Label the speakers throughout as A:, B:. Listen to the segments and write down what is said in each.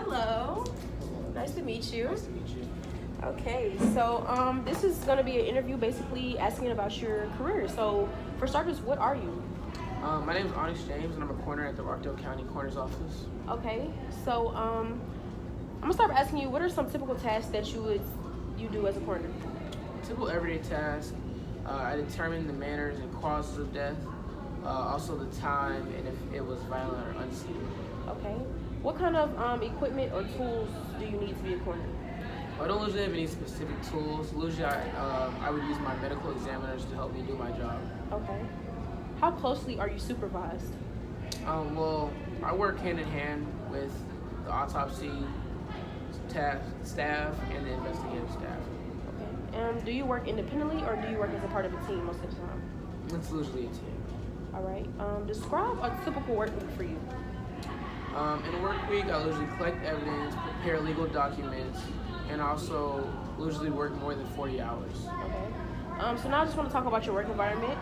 A: Hello. Nice to meet you.
B: Nice to meet you.
A: Okay, so this is going to be an interview basically asking about your career. So, for starters, what are you?
B: My name is Onyx James, and I'm a coroner at the Rockdale County Coroner's Office.
A: Okay, so I'm going to start by asking you, what are some typical tasks that you do as a coroner?
B: Typical everyday task, I determine the manners and causes of death, also the time, and if it was violent or unseen.
A: Okay. What kind of equipment or tools do you need to be a coroner?
B: I don't usually have any specific tools. Usually I would use my medical examiners to help me do my job.
A: Okay. How closely are you supervised?
B: Well, I work hand in hand with the autopsy staff and the investigative staff.
A: Okay. Do you work independently or do you work as a part of a team most of the time?
B: It's usually a team.
A: All right. Describe a typical work week for you.
B: In a work week, I usually collect evidence, prepare legal documents, and also usually work more than 40 hours.
A: Okay. So now I just want to talk about your work environment.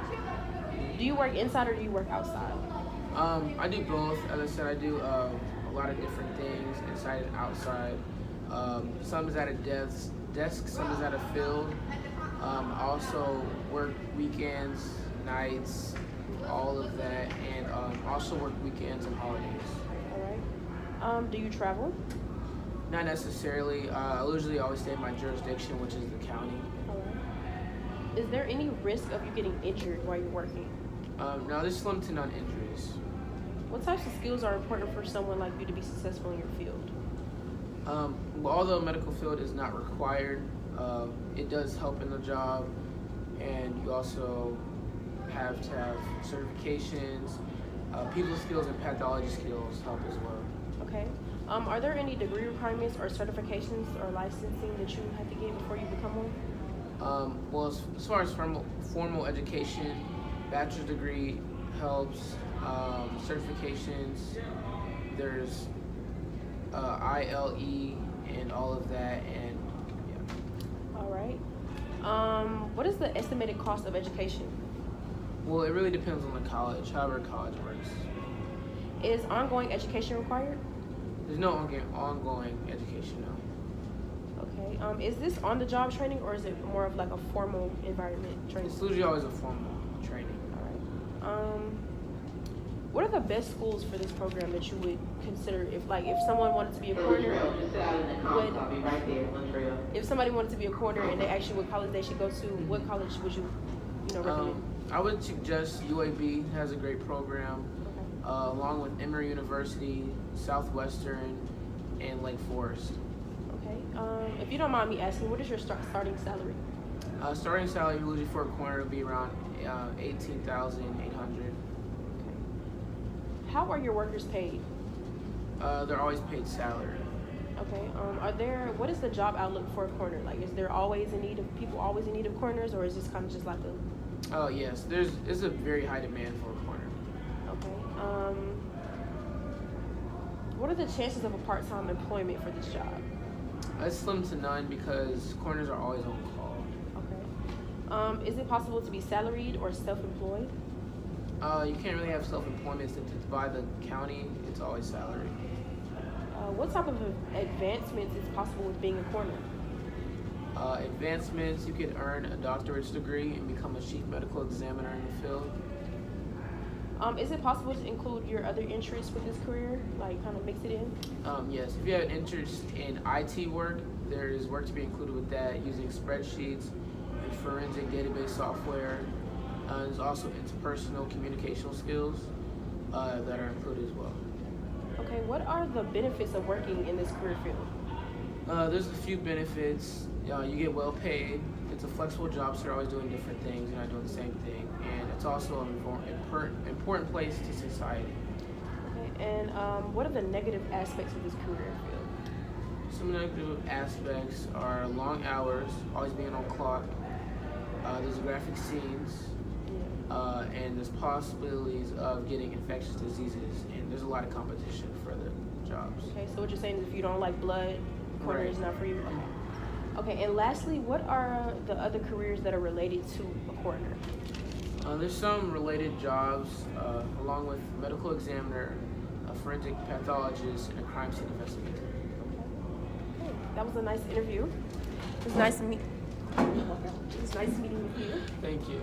A: Do you work inside or do you work outside?
B: I do both. As I said, I do a lot of different things inside and outside. Some is at a desk, some is at a field. I also work weekends, nights, all of that, and also work weekends and holidays.
A: All right. Do you travel?
B: Not necessarily. I usually always stay in my jurisdiction, which is the county.
A: All right. Is there any risk of you getting injured while you're working?
B: No, there's slim to none injuries.
A: What types of skills are important for someone like you to be successful in your field?
B: Well, although medical field is not required, it does help in the job, and you also have to have certifications. People skills and pathology skills help as well.
A: Okay. Are there any degree requirements or certifications or licensing that you have to get before you become one?
B: Well, as far as formal education, bachelor's degree helps. Certifications, there's ILE and all of that, and yeah.
A: All right. What is the estimated cost of education?
B: Well, it really depends on the college, however college works.
A: Is ongoing education required?
B: There's no ongoing education, no.
A: Okay. Is this on-the-job training or is it more of like a formal environment training?
B: It's usually always a formal training.
A: All right. What are the best schools for this program that you would consider if someone wanted to be a coroner? If somebody wanted to be a coroner and they asked you what college they should go to, what college would you recommend?
B: I would suggest UAB has a great program, along with Emory University, Southwestern, and Lake Forest.
A: Okay. If you don't mind me asking, what is your starting salary?
B: Starting salary usually for a coroner would be around $18,800.
A: How are your workers paid?
B: They're always paid salary.
A: Okay. What is the job outlook for a coroner? Like, is there always people always in need of coroners, or is this kind of just like a?
B: Oh yes, there's a very high demand for a coroner.
A: Okay. What are the chances of a part-time employment for this job?
B: It's slim to none because coroners are always on call.
A: Okay. Is it possible to be salaried or self-employed?
B: You can't really have self-employment since it's by the county. It's always salary.
A: What type of advancements is possible with being a coroner?
B: Advancements, you could earn a doctorate's degree and become a chief medical examiner in the field.
A: Is it possible to include your other interests with this career, like kind of mix it in?
B: Yes, if you have an interest in IT work, there is work to be included with that using spreadsheets and forensic database software. There's also interpersonal communicational skills that are included as well.
A: Okay, what are the benefits of working in this career field?
B: There's a few benefits. You get well paid. It's a flexible job, so you're always doing different things. You're not doing the same thing. And it's also an important place to society.
A: Okay, and what are the negative aspects of this career field?
B: Some negative aspects are long hours, always being on clock. There's graphic scenes. And there's possibilities of getting infectious diseases, and there's a lot of competition for the jobs.
A: Okay, so what you're saying is if you don't like blood, coroner is not for you? Okay. Okay, and lastly, what are the other careers that are related to a coroner?
B: There's some related jobs, along with medical examiner, a forensic pathologist, and a crime scene investigator.
A: that was a nice interview. It was nice meeting with you.
B: Thank you.